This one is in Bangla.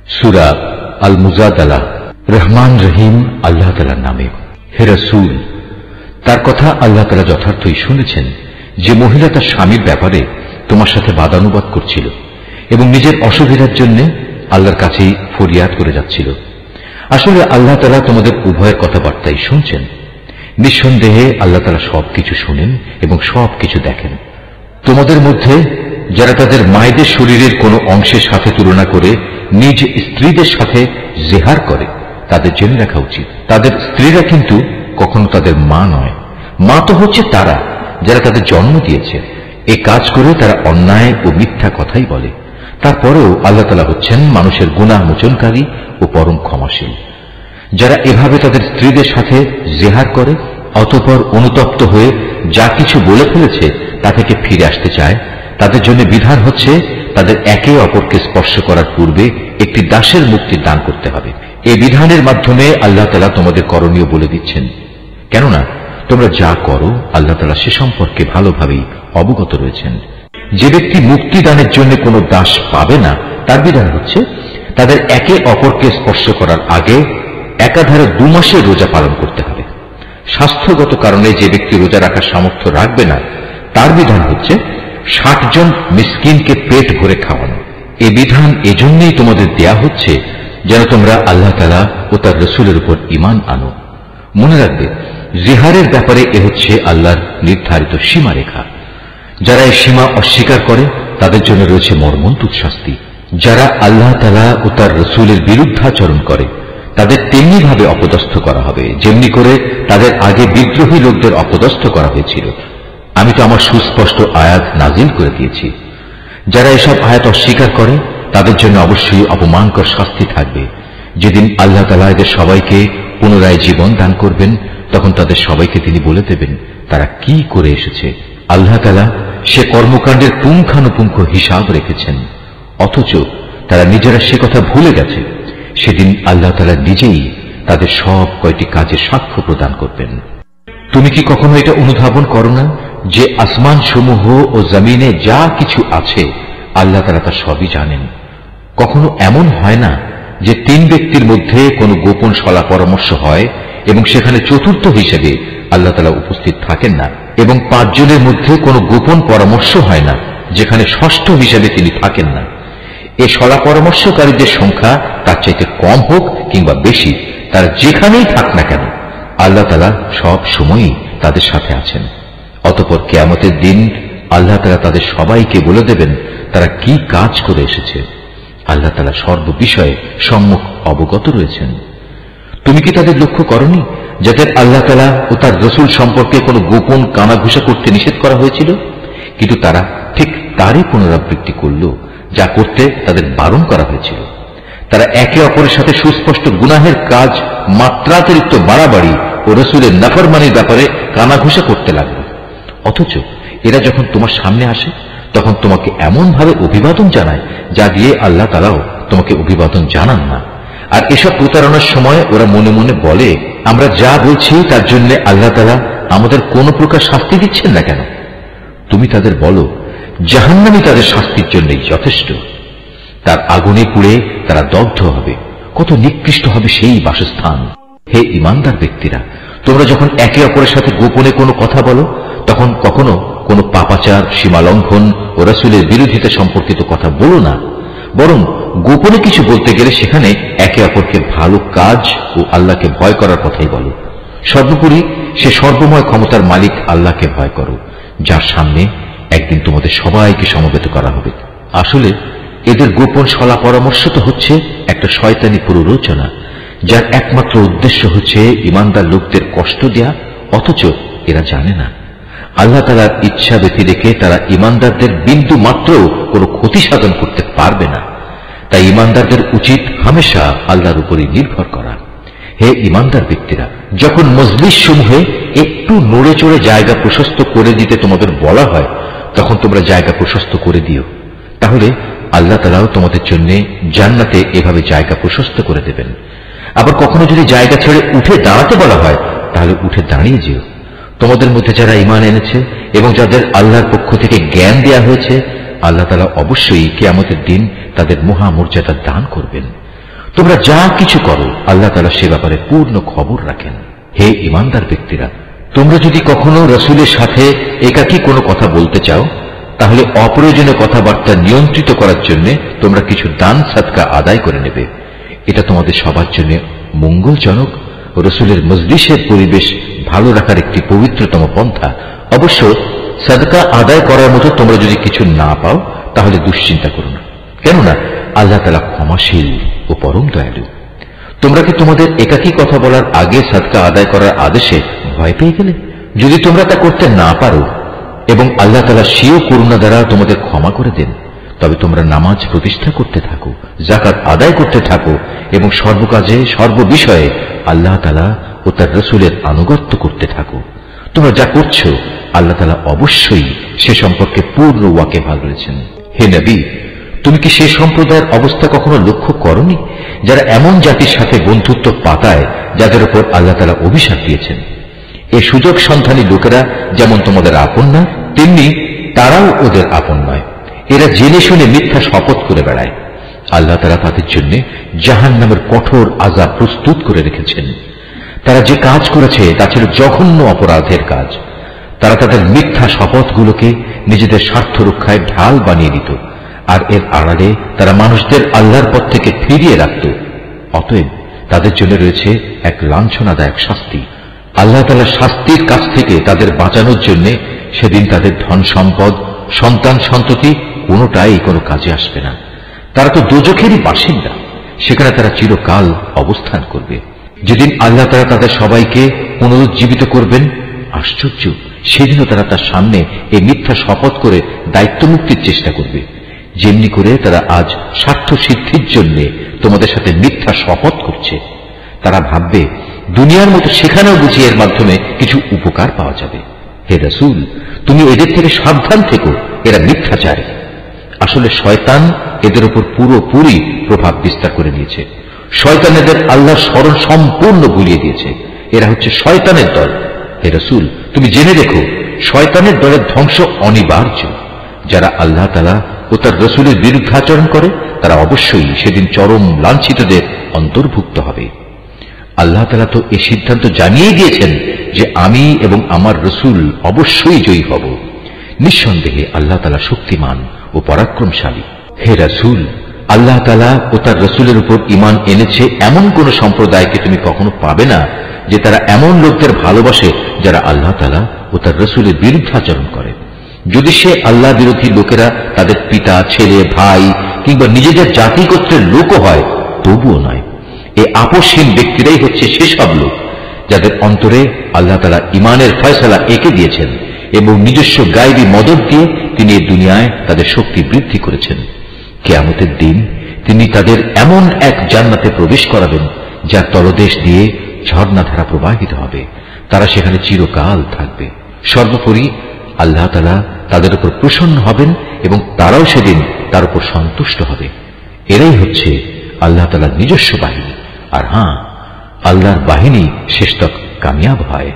সূরা আল মুজাদালা। রহমান রহিম আল্লাহ তাআলার নামে। হে রাসূল, তার কথা আল্লাহ তাআলা যথার্থই শুনেছেন যে মহিলা তার স্বামীর ব্যাপারে তোমার সাথে বাদানুবাদ করছিল এবং নিজের অসুবিধার জন্য আল্লাহর কাছেই ফরিয়াদ করে যাচ্ছিল। আসলে আল্লাহ তাআলা তোমাদের উভয়ের কথাবার্তাই শুনছেন। নিঃসন্দেহে আল্লাহ তাআলা সবকিছু শুনেন এবং সবকিছু দেখেন। তোমাদের মধ্যে যারা তাদের মায়েদের শরীরের কোনো অংশের সাথে তুলনা করে নিজ স্ত্রীদের সাথে জেহার করে, তাদের জেনে রাখা উচিত তাদের স্ত্রীরা কিন্তু কখনো তাদের মা নয়। মা তো হচ্ছে তারা যারা তাদের জন্ম দিয়েছে। এ কাজ করে তারা অন্যায় ও মিথ্যা কথাই বলে। তারপরেও আল্লাহ তাআলা হচ্ছেন মানুষের গুনাহ মোচনকারী ও পরম ক্ষমাশীল। যারা এভাবে তাদের স্ত্রীদের সাথে জেহার করে অতঃপর অনুতপ্ত হয়ে যা কিছু বলে ফেলেছে তা থেকে ফিরে আসতে চায়, তাদের জন্য বিধান হচ্ছে তাদের একে অপরকে স্পর্শ করার পূর্বে একটি দাসের মুক্তি দান করতে হবে। এই বিধানের মাধ্যমে আল্লাহ তাআলা তোমাদের করণীয় বলে দিচ্ছেন, কেননা তোমরা যা করো আল্লাহ তাআলা সে সম্পর্কে ভালোভাবেই অবগত রয়েছেন। যে ব্যক্তি মুক্তি দানের জন্য কোনো দাস পাবে না, তার বিধান হচ্ছে তাদের একে অপরকে স্পর্শ করার আগে একাধারে 2 মাসের রোজা পালন করতে হবে। স্বাস্থ্যগত কারণে যে ব্যক্তি রোজা রাখার সামর্থ্য রাখবে না, তার বিধান হচ্ছে 60 জন মিসকিনকে পেট ভরে খাওয়ানো। এই বিধান এজন্যই তোমাদের দেয়া হচ্ছে যেন তোমরা আল্লাহ তাআলা ও তার রাসূলের উপর ঈমান আনো। মনে রাখবে, জিহারের ব্যাপারে এ হচ্ছে আল্লাহর নির্ধারিত সীমারেখা। যারা এই সীমা অস্বীকার করে তাদের জন্য রয়েছে মর্মন্তুদ শাস্তি। যারা আল্লাহ তাআলা ও তার রাসূলের বিরুদ্ধাচরণ করে তাদের তেমনি ভাবে অপদস্থ করা হবে যেমনি করে তাদের আগে বিদ্রোহী লোকদের অপদস্থ করা হয়েছিল। আমি তো আমার সুস্পষ্ট আয়াত নাজিল করে দিয়েছি। যারা এসব আয়াত অস্বীকার করে তাদের জন্য অবশ্যই অপমানকর শাস্তি থাকবে। যেদিন আল্লাহ তাআলা এদের সবাইকে পুনরায় জীবন দান করবেন, তখন তাদের সবাইকে তিনি বলে দেবেন তারা কি করে এসেছে। আল্লাহ তাআলা সে কর্মকাণ্ডের পুঙ্খানুপুঙ্খ হিসাব রেখেছেন, অথচ তারা নিজেরা সে কথা ভুলে গেছে। সেদিন আল্লাহ তাআলা নিজেই তাদের সব কয়টি কাজের সাক্ষ্য প্রদান করবেন। তুমি কি কখনো এটা অনুধাবন করো না যে আসমান সমূহ ও জমিনে যা কিছু আছে আল্লাহ তাআলা তা সবই জানেন? কখনো এমন হয় না যে 3 ব্যক্তির মধ্যে কোনো গোপন সলা পরামর্শ হয় এবং সেখানে চতুর্থ হিসেবে আল্লাহ তাআলা উপস্থিত থাকেন না, এবং 5 জনের মধ্যে কোনো গোপন পরামর্শ হয় না যেখানে ষষ্ঠ হিসেবে তিনি থাকেন না। এ সলা পরামর্শকারীদের সংখ্যা তার চাইতে কম হোক কিংবা বেশি, তারা যেখানেই থাক না কেন আল্লাহ তাআলা সব সময়ই তাদের সাথে আছেন। অতঃপর কিয়ামতের দিন আল্লাহ তাআলা তাদের সবাইকে বলে দেবেন তারা কি কাজ করে এসেছে। আল্লাহ তাআলা সর্ববিষয়ে সম্মুখ অবগত রয়েছেন। তুমি কি তাদের লক্ষ্য করনি যাদের আল্লাহ তাআলা ও তার রাসূল সম্পর্কে কোনো গোপন কানাঘুষা করতে নিষেধ করা হয়েছিল, কিন্তু তারা ঠিক তারই পুনরাবৃত্তি করল যা করতে তাদের বারণ করা হয়েছিল। তারা একে অপরের সাথে সুস্পষ্ট গুনাহের কাজ মাত্রাতিরিক্ত বাড়াবাড়ি ও রাসূলের নাফরমানির ব্যাপারে কানাঘুষা করতে লাগলো। অথচ এরা যখন তোমার সামনে আসে তখন তোমাকে এমন ভাবে অভিবাদন জানায় যা দিয়ে আল্লাহ তাআলাও তোমাকে অভিবাদন জানান না। আর এসব প্রতারণার সময় ওরা মনে মনে বলে, আমরা যা বলছি তার জন্য আল্লাহ তাআলা আমাদের কোনো প্রকার শাস্তি দিচ্ছেন না কেন? তুমি তাদের বলো, জাহান্নামই তাদের শাস্তির জন্যই যথেষ্ট। তার আগুনে পুড়ে তারা দগ্ধ হবে। কত নিকৃষ্ট হবে সেই বাসস্থান। হে ঈমানদার ব্যক্তিরা, তোমরা যখন একে অপরের সাথে গোপনে কোনো কথা বলো তখন কখনো কোনো পাপাচার, সীমালঙ্ঘন ও রাসূলের বিরোধিতা সম্পর্কিত কথা বলো না, বরং গোপনে কিছু বলতে গেলে সেখানে একে অপরকে ভালো কাজ ও আল্লাহকে ভয় করার কথাই বলো। সর্বোপরি সে সর্বময় ক্ষমতার মালিক আল্লাহকে ভয় করো, যার সামনে একদিন তোমাদের সবাইকে সমবেত করা হবে। আসলে এদের গোপন সলা পরামর্শ তো হচ্ছে একটা শয়তানি প্ররোচনা, যার একমাত্র উদ্দেশ্য হচ্ছে ঈমানদার লোকদের কষ্ট দেয়া। অথচ এরা জানে না আল্লাহ তাআলার ইচ্ছা ব্যতি রেখে তারা ঈমানদারদের বিন্দু মাত্র কোনো ক্ষতি সাধন করতে পারবে না। তাই ঈমানদারদের উচিত হামেশা আল্লাহর উপরই নির্ভর করা। হে ঈমানদার ব্যক্তিরা, যখন মজলিস সমূহে একটু নড়ে চড়ে জায়গা প্রশস্ত করে দিতে তোমাদের বলা হয় তখন তোমরা জায়গা প্রশস্ত করে দিও। তাহলে আল্লাহ তাআলাও তোমাদের জন্য জান্নাতে এভাবে জায়গা প্রশস্ত করে দেবেন। আবার কখনো যদি জায়গা ছেড়ে উঠে দাঁড়াতে বলা হয় তাহলে উঠে দাঁড়িয়ে যেও। তোমাদের মধ্যে যারা ঈমান এনেছে এবং যাদের আল্লাহর পক্ষ থেকে জ্ঞান দেয়া হয়েছে, আল্লাহ তাআলা অবশ্যই কিয়ামতের দিন তাদের মহামর্যাদা দান করবেন। তোমরা যা কিছু করো আল্লাহ তাআলা সে ব্যাপারে পূর্ণ খবর রাখেন। হে ঈমানদার ব্যক্তিরা, তোমরা যদি কখনো রাসূলের সাথে একাকী কোনো কথা বলতে চাও, তাহলে অপ্রয়োজনীয় কথাবার্তা নিয়ন্ত্রিত করার জন্য তোমরা কিছু দান সাদকা আদায় করে নেবে। এটা তোমাদের সবার জন্য মঙ্গলজনক। রাসূলের মজলিসের পরিবেশ ভালো রাখার একটি পবিত্রতম পন্থা। অবশ্য সাদকা আদায় করার মতো তোমরা যদি কিছু না পাও, তাহলে দুশ্চিন্তা করো না, কেননা আল্লাহ তাআলা ক্ষমাশীল ও পরম দয়ালু। তোমরা কি তোমাদের একাকী কথা বলার আগে সাদকা আদায় করার আদেশে ভয় পেয়ে গেলে? যদি তোমরা তা করতে না পারো এবং আল্লাহ তাআলা স্বীয় করুণা দ্বারা তোমাদের ক্ষমা করে দেন, তবে তোমরা নামাজ প্রতিষ্ঠা করতে থাকো, যাকাত আদায় করতে থাকো এবং সর্বকাজে সর্ববিষয়ে আল্লাহ তাআলা ও তার রাসূলের আনুগত্য করতে থাকো। তোমরা যা করছো আল্লাহ তাআলা অবশ্যই সে সম্পর্কে পূর্ণ ওয়াকিবহাল রয়েছেন। হে নবী, তুমি কি সে সম্প্রদায়ের অবস্থা কখনো লক্ষ্য করনি যারা এমন জাতির সাথে বন্ধুত্ব পাতায় যাদের উপর আল্লাহ তাআলা অভিশাপ দিয়েছেন? এই সুযোগ সন্ধানী লোকেরা যেমন তোমাদের আপন না, তেমনি তারাও ওদের আপন নয়। এরা জেনে শুনে মিথ্যা শপথ করে বেড়ায়। আল্লাহ তাআলা তাদের জন্য জাহান্নামের কঠোর আযাব প্রস্তুত করে রেখেছেন। তারা যে কাজ করেছে তা ছিল জঘন্য অপরাধের কাজ। তারা তাদের মিথ্যা শপথগুলোকে নিজেদের স্বার্থ রক্ষায় ঢাল বানিয়ে দিত, আর এর আড়ালে তারা মানুষদের আল্লাহর পথ থেকে ফিরিয়ে রাখত। অতএব তাদের জন্য রয়েছে এক লাঞ্ছনাদায়ক শাস্তি। আল্লাহ তাআলার শাস্তির কাছ থেকে তাদের বাঁচানোর জন্য সেদিন তাদের ধন সম্পদ, সন্তান সন্ততি কোনোটাই কোনো কাজে আসবে না। তারা তো দোজখেরই বাসিন্দা, সেখানে তারা চিরকাল অবস্থান করবে। যেদিন আল্লাহ তাআলা তাদের সবাইকে পুনরুজ্জীবিত করবেন, আশ্চর্য, সেদিনও তারা তার সামনে এই মিথ্যা শপথ করে দায়িত্ব মুক্তির চেষ্টা করবে। যেমনি করে তারা আজ স্বার্থ সিদ্ধির জন্য তোমাদের সাথে মিথ্যা শপথ করছে। তারা ভাববে দুনিয়ার মতো সেখানেও বুঝি এর মাধ্যমে কিছু উপকার পাওয়া যাবে। হে রাসূল, তুমি এদের থেকে সাবধান থেকো, এরা মিথ্যাচারী। আসলে শয়তান এদের উপর পুরোপুরি প্রভাব বিস্তার করে নিয়েছে। শয়তান এদের আল্লাহর স্মরণ সম্পূর্ণ ভুলিয়ে দিয়েছে। এরা হচ্ছে শয়তানের দল। হে রাসূল, তুমি জেনে রেখো, শয়তানের দলের ধ্বংস অনিবার্য। যারা আল্লাহ তাআলা ও তার রাসূলের বিরুদ্ধাচরণ করে তারা অবশ্যই সেদিন চরম লাঞ্ছিতদের অন্তর্ভুক্ত হবে। আল্লাহ তাআলা তো এই সিদ্ধান্ত জানিয়ে দিয়েছেন যে আমি এবং আমার রাসূল অবশ্যই জয়ী হব। নিঃসন্দেহে আল্লাহ তাআলা শক্তিমান ও পরাক্রমশালী। হে রাসূল, আল্লাহ তাআলা ও তার রাসূলের উপর ঈমান এনেছে এমন কোন সম্প্রদায়কে তুমি কখনো পাবে না যে তারা এমন লোকদের ভালোবাসে যারা আল্লাহ তাআলা ও তার রাসূলের বিরুদ্ধাচরণ করে। যদি সে আল্লাহ বিরোধী লোকেরা তাদের পিতা, ছেলে, ভাই কিংবা নিজেদের জাতি গোত্রের লোকও হয়, তবুও নয়। এই আপোষহীন ব্যক্তিরাই হচ্ছে সেসব লোক যাদের অন্তরে আল্লাহ তাআলা ঈমানের ফয়সালা এঁকে দিয়েছেন এবং নিজস্ব গায়বী মদদ দিয়ে তিনি এই দুনিয়ায় তাদের শক্তি বৃদ্ধি করেছেন। কিয়ামতের দিন তিনি তাদের এমন এক জান্নাতে প্রবেশ করাবেন যার তলদেশ দিয়ে ঝর্ণাধারা প্রবাহিত হবে। তারা সেখানে চিরকাল থাকবে। সর্বোপরি আল্লাহ তাআলা তাদের উপর প্রসন্ন হবেন এবং তারাও সেদিন তার উপর সন্তুষ্ট হবে। এরাই হচ্ছে আল্লাহ তাআলার নিজস্ব বাহিনী। আর হ্যাঁ, আল্লাহর বাহিনী শেষতক কামিয়াব হয়।